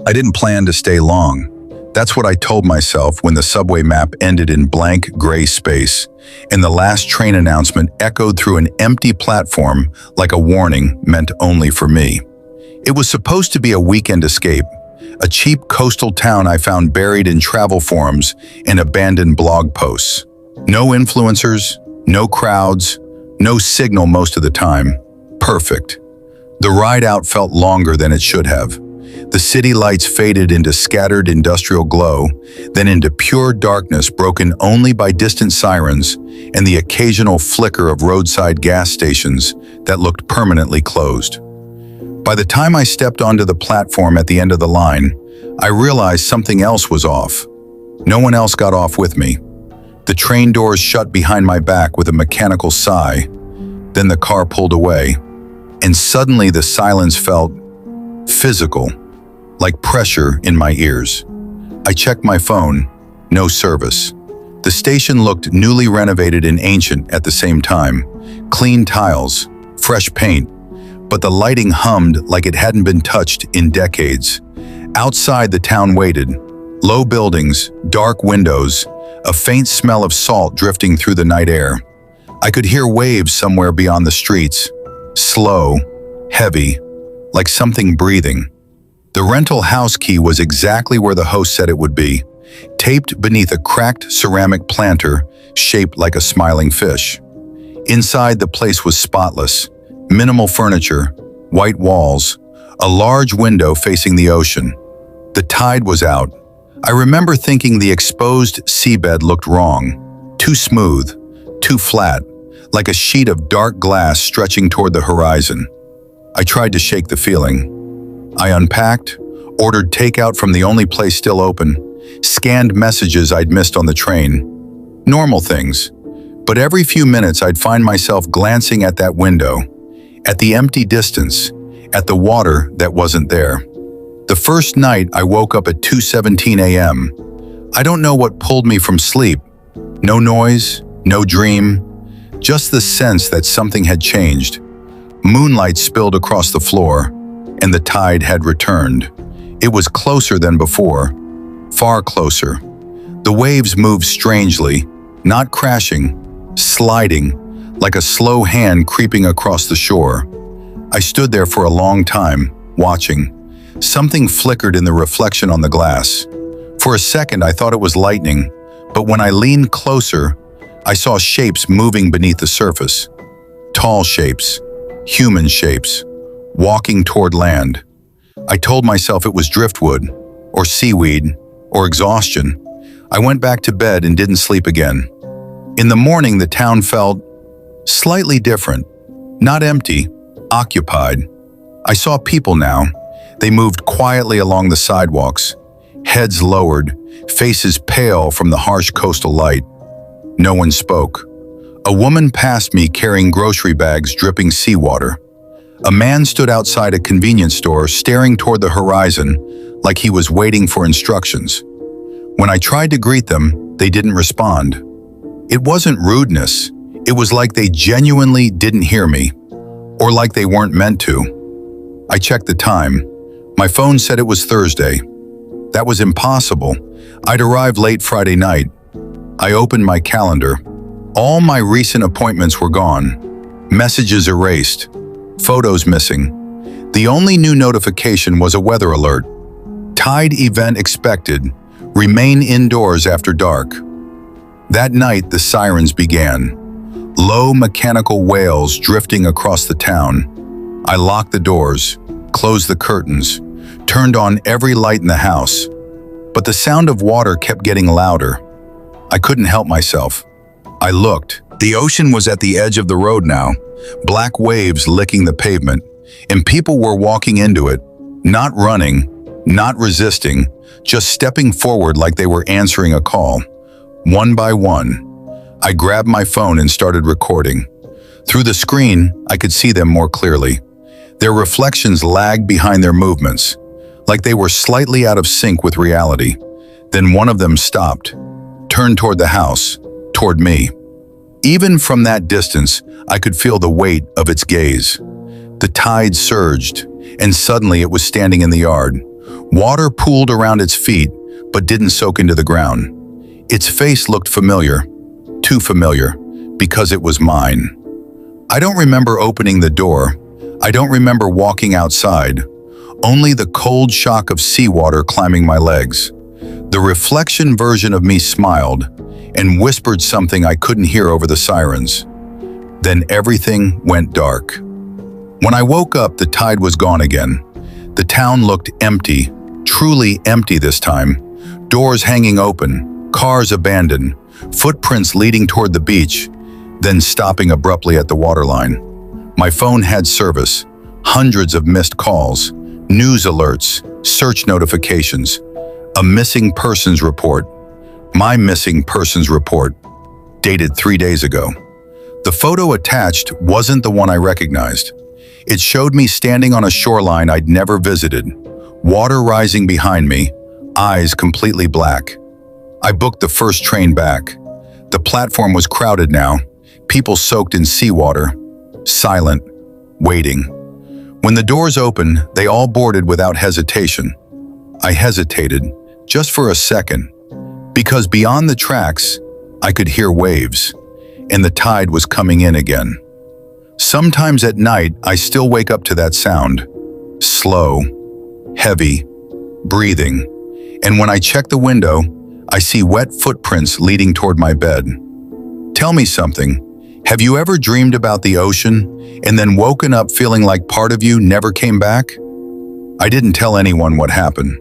I didn't plan to stay long. That's what I told myself when the subway map ended in blank gray space, and the last train announcement echoed through an empty platform like a warning meant only for me. It was supposed to be a weekend escape, a cheap coastal town I found buried in travel forums and abandoned blog posts. No influencers, no crowds, no signal most of the time. Perfect. The ride out felt longer than it should have. The city lights faded into scattered industrial glow, then into pure darkness broken only by distant sirens and the occasional flicker of roadside gas stations that looked permanently closed. By the time I stepped onto the platform at the end of the line, I realized something else was off. No one else got off with me. The train doors shut behind my back with a mechanical sigh. Then the car pulled away, and suddenly the silence felt physical, like pressure in my ears. I checked my phone. No service. The station looked newly renovated and ancient at the same time. Clean tiles, fresh paint, but the lighting hummed like it hadn't been touched in decades. Outside, the town waited. Low buildings, dark windows, a faint smell of salt drifting through the night air. I could hear waves somewhere beyond the streets. Slow, heavy, like something breathing. The rental house key was exactly where the host said it would be, taped beneath a cracked ceramic planter shaped like a smiling fish. Inside, the place was spotless. Minimal furniture, white walls, a large window facing the ocean. The tide was out. I remember thinking the exposed seabed looked wrong. Too smooth, too flat, like a sheet of dark glass stretching toward the horizon. I tried to shake the feeling. I unpacked, ordered takeout from the only place still open, scanned messages I'd missed on the train. Normal things. But every few minutes I'd find myself glancing at that window, at the empty distance, at the water that wasn't there. The first night I woke up at 2:17 a.m. I don't know what pulled me from sleep. No noise, no dream, just the sense that something had changed. Moonlight spilled across the floor, and the tide had returned. It was closer than before, far closer. The waves moved strangely, not crashing, sliding, like a slow hand creeping across the shore. I stood there for a long time, watching. Something flickered in the reflection on the glass. For a second, I thought it was lightning, but when I leaned closer, I saw shapes moving beneath the surface. Tall shapes, human shapes, walking toward land. I told myself it was driftwood, or seaweed, or exhaustion. I went back to bed and didn't sleep again. In the morning, the town felt slightly different, not empty, occupied. I saw people now. They moved quietly along the sidewalks, heads lowered, faces pale from the harsh coastal light. No one spoke. A woman passed me carrying grocery bags dripping seawater. A man stood outside a convenience store staring toward the horizon like he was waiting for instructions. When I tried to greet them, they didn't respond. It wasn't rudeness. It was like they genuinely didn't hear me, or like they weren't meant to. I checked the time. My phone said it was Thursday. That was impossible. I'd arrived late Friday night. I opened my calendar. All my recent appointments were gone. Messages erased. Photos missing. The only new notification was a weather alert. Tide event expected. Remain indoors after dark. That night, the sirens began. Low mechanical wails drifting across the town. I locked the doors, closed the curtains, turned on every light in the house. But the sound of water kept getting louder. I couldn't help myself. I looked. The ocean was at the edge of the road now, black waves licking the pavement, and people were walking into it, not running, not resisting, just stepping forward like they were answering a call. One by one, I grabbed my phone and started recording. Through the screen, I could see them more clearly. Their reflections lagged behind their movements, like they were slightly out of sync with reality. Then one of them stopped, turned toward the house, toward me. Even from that distance, I could feel the weight of its gaze. The tide surged, and suddenly it was standing in the yard, Water pooled around its feet, but didn't soak into the ground. Its face looked familiar, too familiar, because it was mine. I don't remember opening the door. I don't remember walking outside. Only the cold shock of seawater climbing my legs. The reflection version of me smiled and whispered something I couldn't hear over the sirens. Then everything went dark. When I woke up, the tide was gone again. The town looked empty, truly empty this time. Doors hanging open, cars abandoned, footprints leading toward the beach, then stopping abruptly at the waterline. My phone had service, hundreds of missed calls, news alerts, search notifications, a missing persons report. My missing persons report, dated 3 days ago. The photo attached wasn't the one I recognized. It showed me standing on a shoreline I'd never visited, water rising behind me, eyes completely black. I booked the first train back. The platform was crowded now, people soaked in seawater, silent, waiting. When the doors opened, they all boarded without hesitation. I hesitated, just for a second, because beyond the tracks, I could hear waves, and the tide was coming in again. Sometimes at night, I still wake up to that sound, slow, heavy, breathing, and when I check the window, I see wet footprints leading toward my bed. Tell me something. Have you ever dreamed about the ocean and then woken up feeling like part of you never came back? I didn't tell anyone what happened.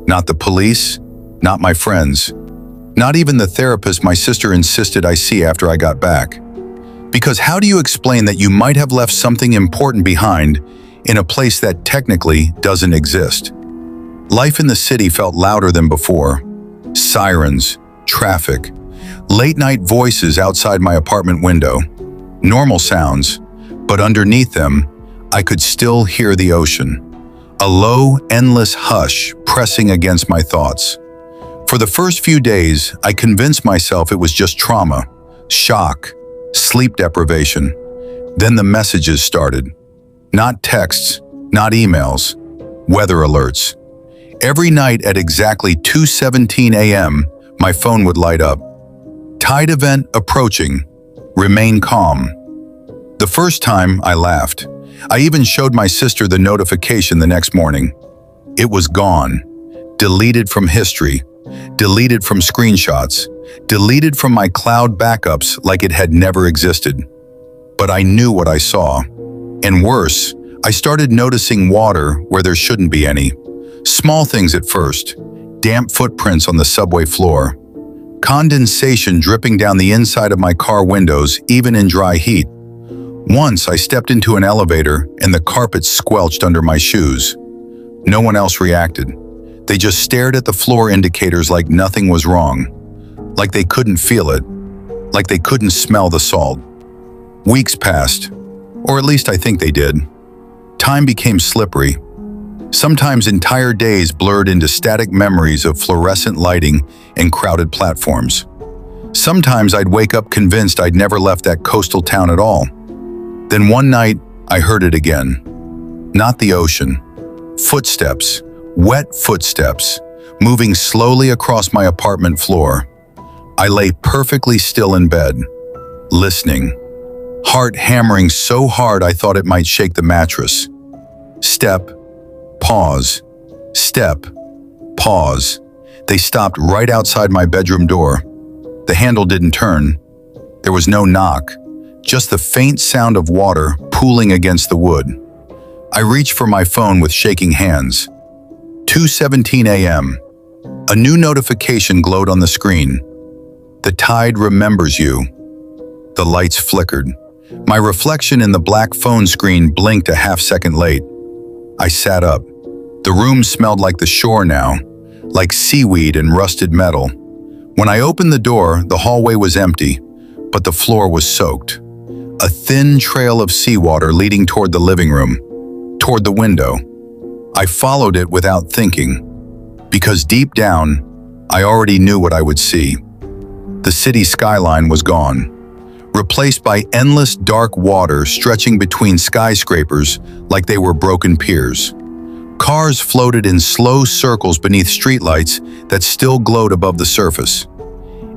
Not the police, not my friends, not even the therapist my sister insisted I see after I got back. Because how do you explain that you might have left something important behind in a place that technically doesn't exist? Life in the city felt louder than before. Sirens, traffic, late-night voices outside my apartment window. Normal sounds, but underneath them, I could still hear the ocean. A low, endless hush pressing against my thoughts. For the first few days, I convinced myself it was just trauma, shock, sleep deprivation. Then the messages started. Not texts, not emails, weather alerts. Every night at exactly 2:17 a.m., my phone would light up. Tide event approaching. Remain calm. The first time, I laughed. I even showed my sister the notification the next morning. It was gone. Deleted from history. Deleted from screenshots. Deleted from my cloud backups like it had never existed. But I knew what I saw. And worse, I started noticing water where there shouldn't be any. Small things at first. Damp footprints on the subway floor. Condensation dripping down the inside of my car windows, even in dry heat. Once I stepped into an elevator and the carpet squelched under my shoes. No one else reacted. They just stared at the floor indicators like nothing was wrong. Like they couldn't feel it. Like they couldn't smell the salt. Weeks passed, or at least I think they did. Time became slippery. Sometimes entire days blurred into static memories of fluorescent lighting and crowded platforms. Sometimes I'd wake up convinced I'd never left that coastal town at all. Then one night, I heard it again. Not the ocean. Footsteps, wet footsteps, moving slowly across my apartment floor. I lay perfectly still in bed, listening. Heart hammering so hard I thought it might shake the mattress. Step, pause, step, pause. They stopped right outside my bedroom door. The handle didn't turn. There was no knock, just the faint sound of water pooling against the wood. I reached for my phone with shaking hands. 2:17 a.m. A new notification glowed on the screen. The tide remembers you. The lights flickered. My reflection in the black phone screen blinked a half-second late. I sat up. The room smelled like the shore now, like seaweed and rusted metal. When I opened the door, the hallway was empty, but the floor was soaked. A thin trail of seawater leading toward the living room, toward the window. I followed it without thinking, because deep down, I already knew what I would see. The city skyline was gone, replaced by endless dark water stretching between skyscrapers like they were broken piers. Cars floated in slow circles beneath streetlights that still glowed above the surface.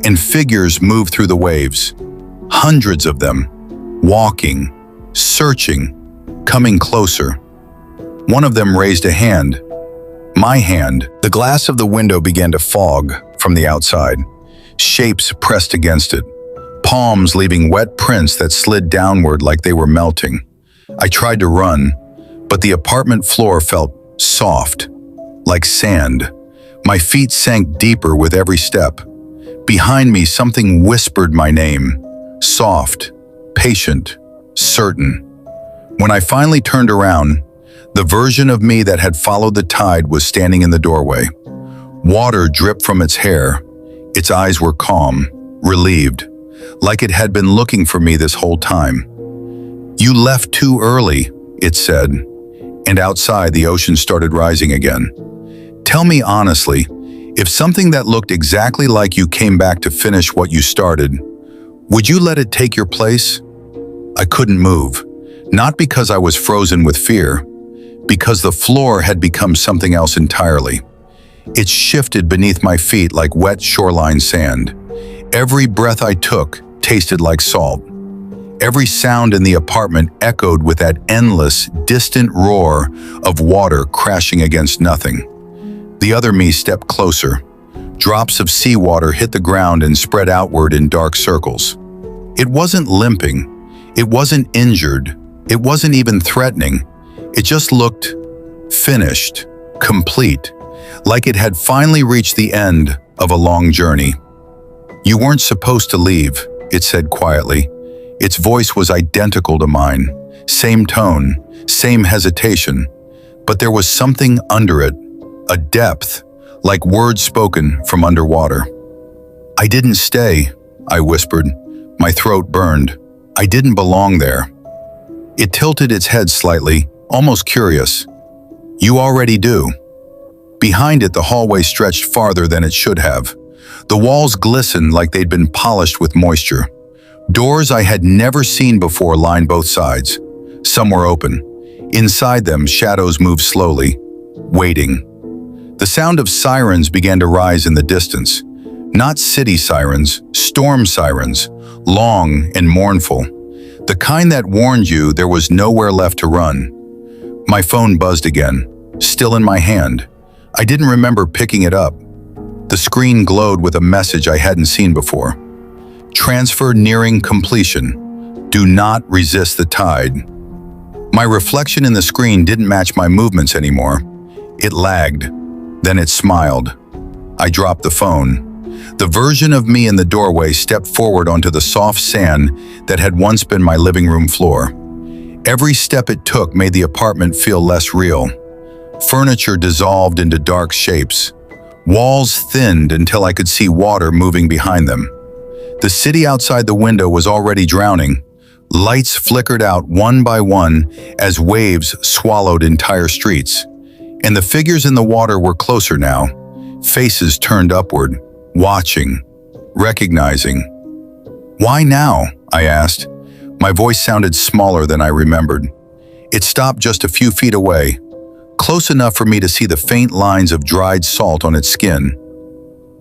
And figures moved through the waves. Hundreds of them, walking, searching, coming closer. One of them raised a hand. My hand. The glass of the window began to fog from the outside. Shapes pressed against it. Palms leaving wet prints that slid downward like they were melting. I tried to run, but the apartment floor felt soft, like sand. My feet sank deeper with every step. Behind me, something whispered my name. Soft, patient, certain. When I finally turned around, the version of me that had followed the tide was standing in the doorway. Water dripped from its hair. Its eyes were calm, relieved, like it had been looking for me this whole time. "You left too early," it said, and outside the ocean started rising again. "Tell me honestly, if something that looked exactly like you came back to finish what you started, would you let it take your place?" I couldn't move, not because I was frozen with fear, because the floor had become something else entirely. It shifted beneath my feet like wet shoreline sand. Every breath I took tasted like salt. Every sound in the apartment echoed with that endless, distant roar of water crashing against nothing. The other me stepped closer. Drops of seawater hit the ground and spread outward in dark circles. It wasn't limping. It wasn't injured. It wasn't even threatening. It just looked finished, complete, like it had finally reached the end of a long journey. "You weren't supposed to leave," it said quietly. Its voice was identical to mine, same tone, same hesitation, but there was something under it, a depth, like words spoken from underwater. "I didn't stay," I whispered. My throat burned. I didn't belong there. It tilted its head slightly, almost curious. "You already do." Behind it, the hallway stretched farther than it should have. The walls glistened like they'd been polished with moisture. Doors I had never seen before lined both sides. Some were open. Inside them, shadows moved slowly, waiting. The sound of sirens began to rise in the distance. Not city sirens, storm sirens, long and mournful. The kind that warned you there was nowhere left to run. My phone buzzed again, still in my hand. I didn't remember picking it up. The screen glowed with a message I hadn't seen before. "Transfer nearing completion. Do not resist the tide." My reflection in the screen didn't match my movements anymore. It lagged. Then it smiled. I dropped the phone. The version of me in the doorway stepped forward onto the soft sand that had once been my living room floor. Every step it took made the apartment feel less real. Furniture dissolved into dark shapes. Walls thinned until I could see water moving behind them. The city outside the window was already drowning. Lights flickered out one by one as waves swallowed entire streets. And the figures in the water were closer now, faces turned upward, watching, recognizing. "Why now?" I asked. My voice sounded smaller than I remembered. It stopped just a few feet away, close enough for me to see the faint lines of dried salt on its skin.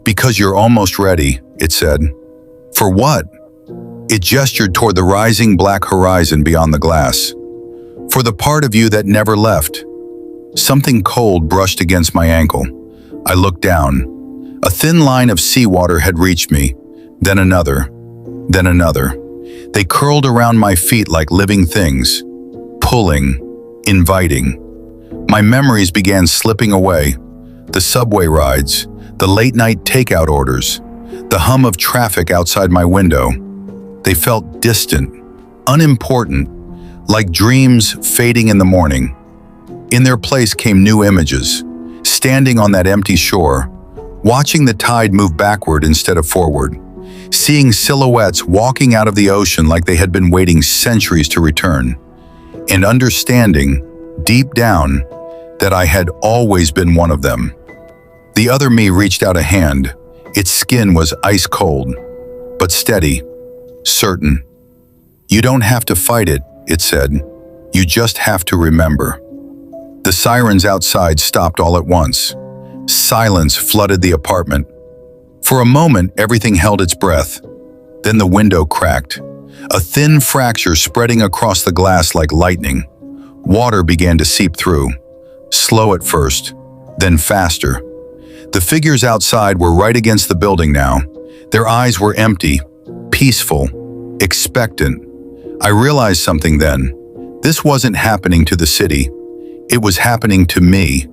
"Because you're almost ready," it said. "For what?" It gestured toward the rising black horizon beyond the glass. "For the part of you that never left." Something cold brushed against my ankle. I looked down. A thin line of seawater had reached me, then another, then another. They curled around my feet like living things, pulling, inviting. My memories began slipping away. The subway rides, the late-night takeout orders, the hum of traffic outside my window. They felt distant, unimportant, like dreams fading in the morning. In their place came new images, standing on that empty shore, watching the tide move backward instead of forward, seeing silhouettes walking out of the ocean like they had been waiting centuries to return, and understanding, deep down, that I had always been one of them. The other me reached out a hand. Its skin was ice cold, but steady, certain. "You don't have to fight it," it said. "You just have to remember." The sirens outside stopped all at once. Silence flooded the apartment. For a moment, everything held its breath. Then the window cracked. A thin fracture spreading across the glass like lightning. Water began to seep through. Slow at first, then faster. The figures outside were right against the building now. Their eyes were empty, peaceful, expectant. I realized something then. This wasn't happening to the city. It was happening to me.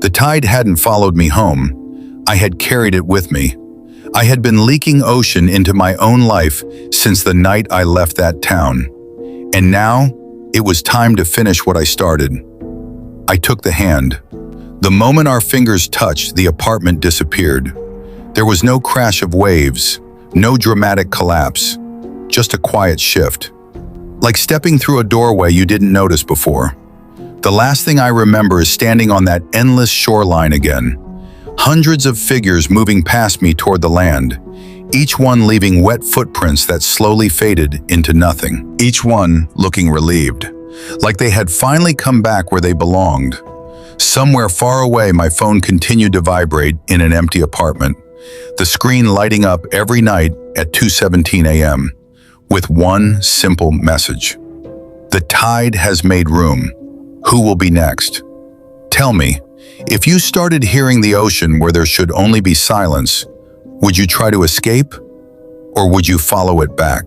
The tide hadn't followed me home. I had carried it with me. I had been leaking ocean into my own life since the night I left that town. And now, it was time to finish what I started. I took the hand. The moment our fingers touched, the apartment disappeared. There was no crash of waves, no dramatic collapse, just a quiet shift. Like stepping through a doorway you didn't notice before. The last thing I remember is standing on that endless shoreline again. Hundreds of figures moving past me toward the land, each one leaving wet footprints that slowly faded into nothing. Each one looking relieved, like they had finally come back where they belonged. Somewhere far away, my phone continued to vibrate in an empty apartment, the screen lighting up every night at 2:17 a.m. with one simple message. The tide has made room. Who will be next? Tell me, if you started hearing the ocean where there should only be silence, would you try to escape, or would you follow it back?